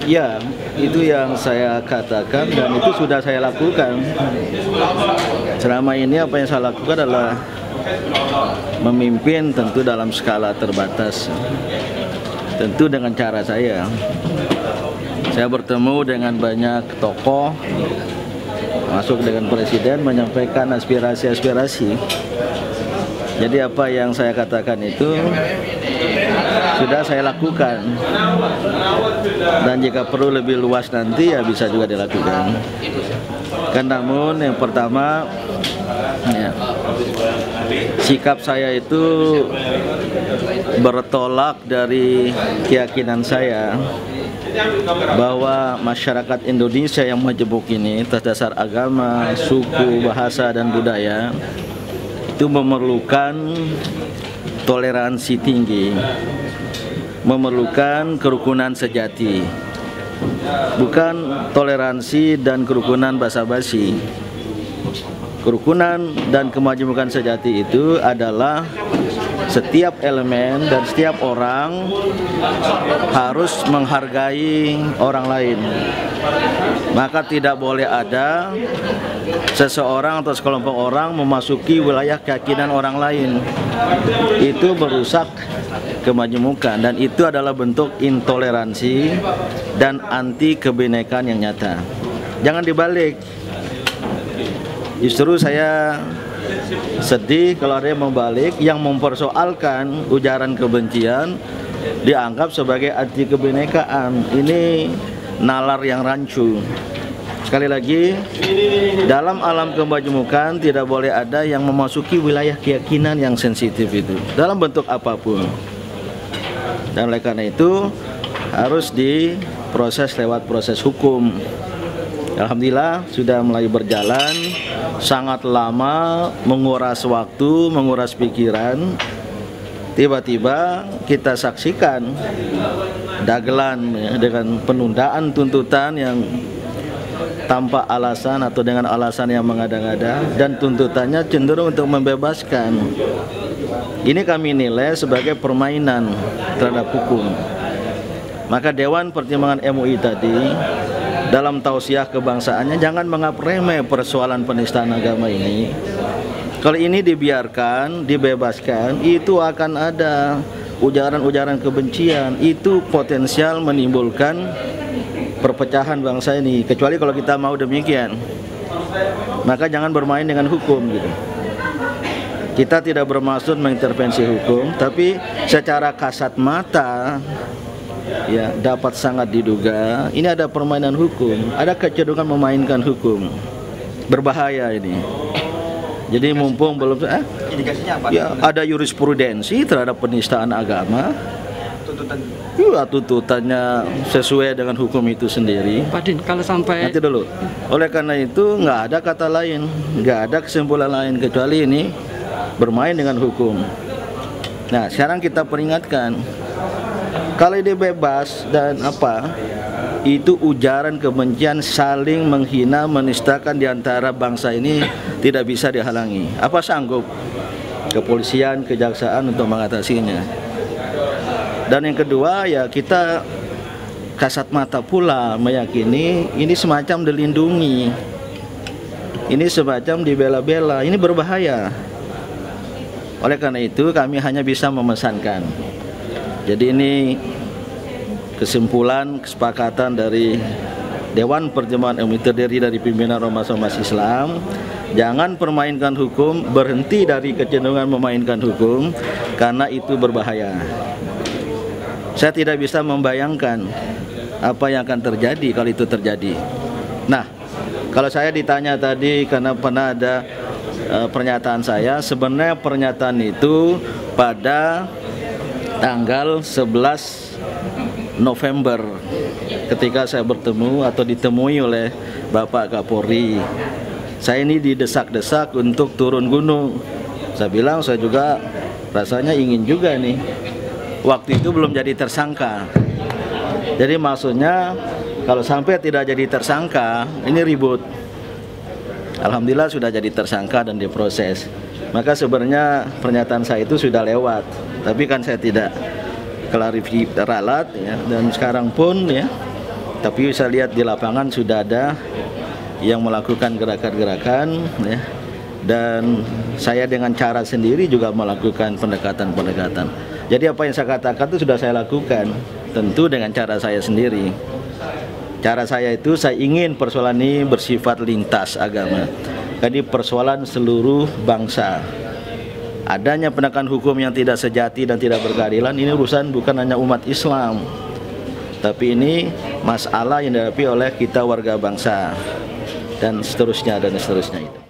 Ya, itu yang saya katakan dan itu sudah saya lakukan. Selama ini apa yang saya lakukan adalah memimpin tentu dalam skala terbatas. Tentu dengan cara saya. Saya bertemu dengan banyak tokoh, masuk dengan presiden menyampaikan aspirasi-aspirasi. Jadi apa yang saya katakan itu sudah saya lakukan, dan jika perlu lebih luas nanti ya bisa juga dilakukan. Kan namun yang pertama ya, sikap saya itu bertolak dari keyakinan saya bahwa masyarakat Indonesia yang majemuk ini atas dasar agama, suku, bahasa, dan budaya itu memerlukan toleransi tinggi, memerlukan kerukunan sejati, bukan toleransi dan kerukunan basa-basi. Kerukunan dan kemajemukan sejati itu adalah setiap elemen dan setiap orang harus menghargai orang lain. Maka tidak boleh ada seseorang atau sekelompok orang memasuki wilayah keyakinan orang lain. Itu merusak kemajemukan dan itu adalah bentuk intoleransi dan anti kebinekaan yang nyata. Jangan dibalik. Justru saya sedih kalau ada yang membalik, yang mempersoalkan ujaran kebencian dianggap sebagai anti kebinekaan. Ini nalar yang rancu. Sekali lagi, dalam alam kemajemukan tidak boleh ada yang memasuki wilayah keyakinan yang sensitif itu dalam bentuk apapun. Dan oleh karena itu harus diproses lewat proses hukum. Alhamdulillah sudah mulai berjalan, sangat lama, menguras waktu, menguras pikiran. Tiba-tiba kita saksikan dagelan ya, dengan penundaan tuntutan yang tanpa alasan atau dengan alasan yang mengada-ngada, dan tuntutannya cenderung untuk membebaskan. Ini kami nilai sebagai permainan terhadap hukum. Maka Dewan Pertimbangan MUI tadi dalam tausiah kebangsaannya jangan menganggap remeh persoalan penistaan agama ini. Kalau ini dibiarkan, dibebaskan, itu akan ada ujaran-ujaran kebencian, itu potensial menimbulkan perpecahan bangsa ini. Kecuali kalau kita mau demikian, maka jangan bermain dengan hukum gitu. Kita tidak bermaksud mengintervensi hukum, tapi secara kasat mata ya dapat sangat diduga ini ada permainan hukum, ada kecenderungan memainkan hukum. Berbahaya ini. Jadi mumpung belum indikasinya apa? Ya ada jurisprudensi terhadap penistaan agama. Tuntutannya sesuai dengan hukum itu sendiri. Pak Din, kalau sampai nanti dulu. Oleh karena itu nggak ada kata lain, nggak ada kesimpulan lain kecuali ini bermain dengan hukum. Nah sekarang kita peringatkan, kalau ini bebas dan itu ujaran kebencian saling menghina, menistakan di antara bangsa ini tidak bisa dihalangi. Apa sanggup kepolisian, kejaksaan untuk mengatasinya? Dan yang kedua ya kita kasat mata pula meyakini ini semacam dilindungi, ini semacam dibela-bela, ini berbahaya. Oleh karena itu kami hanya bisa memesankan. Jadi ini kesimpulan kesepakatan dari Dewan Pertimbangan MUI terdiri dari pimpinan ormas-ormas Islam. Jangan permainkan hukum, berhenti dari kecenderungan memainkan hukum karena itu berbahaya. Saya tidak bisa membayangkan apa yang akan terjadi kalau itu terjadi. Nah, kalau saya ditanya tadi karena pernah ada pernyataan saya, sebenarnya pernyataan itu pada tanggal 11 November ketika saya bertemu atau ditemui oleh Bapak Kapolri. Saya ini didesak-desak untuk turun gunung. Saya bilang saya juga rasanya ingin juga nih. Waktu itu belum jadi tersangka. Jadi maksudnya kalau sampai tidak jadi tersangka, ini ribut. Alhamdulillah sudah jadi tersangka dan diproses. Maka sebenarnya pernyataan saya itu sudah lewat. Tapi kan saya tidak klarifikasi ralat ya, dan sekarang pun ya Tapi saya lihat di lapangan sudah ada yang melakukan gerakan-gerakan, ya. Dan saya dengan cara sendiri juga melakukan pendekatan-pendekatan. Jadi apa yang saya katakan itu sudah saya lakukan, tentu dengan cara saya sendiri. Cara saya itu, saya ingin persoalan ini bersifat lintas agama. Jadi persoalan seluruh bangsa. Adanya penegakan hukum yang tidak sejati dan tidak berkeadilan, ini urusan bukan hanya umat Islam, tapi ini masalah yang dihadapi oleh kita warga bangsa, dan seterusnya itu.